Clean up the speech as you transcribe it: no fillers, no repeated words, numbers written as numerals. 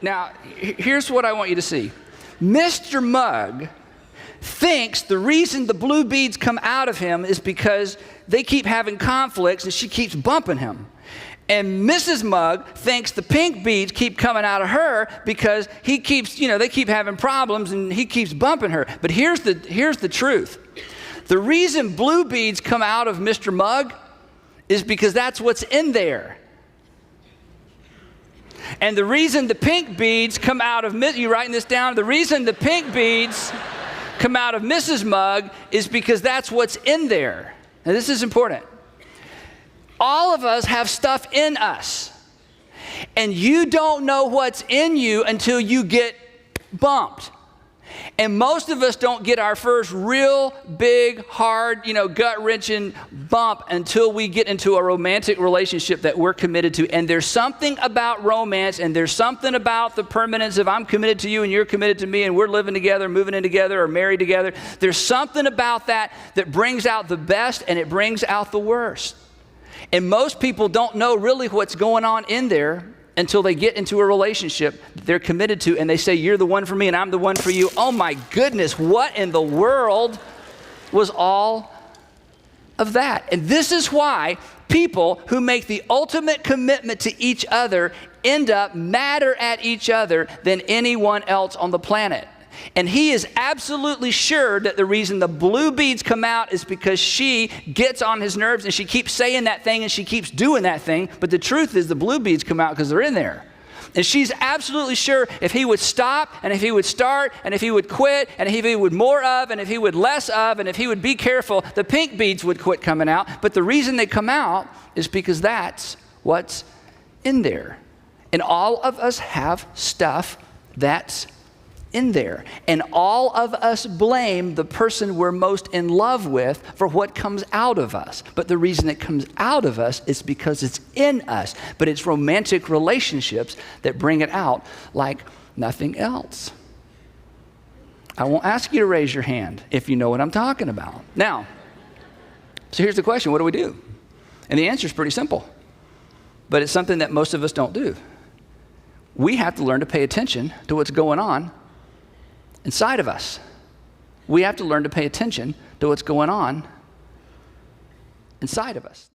Now, here's what I want you to see. Mr. Mugg thinks the reason the blue beads come out of him is because they keep having conflicts and she keeps bumping him. And Mrs. Mugg thinks the pink beads keep coming out of her because he keeps, they keep having problems and he keeps bumping her. But here's the truth. The reason blue beads come out of Mr. Mugg is because that's what's in there. And the reason the pink beads come out of, you writing this down? The reason the pink beads come out of Mrs. Mugg is because that's what's in there. Now this is important. All of us have stuff in us. And you don't know what's in you until you get bumped. And most of us don't get our first real big, hard, gut-wrenching bump until we get into a romantic relationship that we're committed to. And there's something about romance, and there's something about the permanence of I'm committed to you and you're committed to me and we're living together, moving in together, or married together. There's something about that brings out the best and it brings out the worst. And most people don't know really what's going on in there until they get into a relationship they're committed to and they say, you're the one for me and I'm the one for you. Oh my goodness, what in the world was all of that? And this is why people who make the ultimate commitment to each other end up madder at each other than anyone else on the planet. And he is absolutely sure that the reason the blue beads come out is because she gets on his nerves and she keeps saying that thing and she keeps doing that thing. But the truth is the blue beads come out because they're in there. And she's absolutely sure if he would stop and if he would start and if he would quit and if he would more of and if he would less of and if he would be careful, the pink beads would quit coming out. But the reason they come out is because that's what's in there. And all of us have stuff that's in there. And all of us blame the person we're most in love with for what comes out of us. But the reason it comes out of us is because it's in us. But it's romantic relationships that bring it out like nothing else. I won't ask you to raise your hand if you know what I'm talking about. Now, so here's the question, what do we do? And the answer is pretty simple. But it's something that most of us don't do. We have to learn to pay attention to what's going on inside of us. We have to learn to pay attention to what's going on inside of us.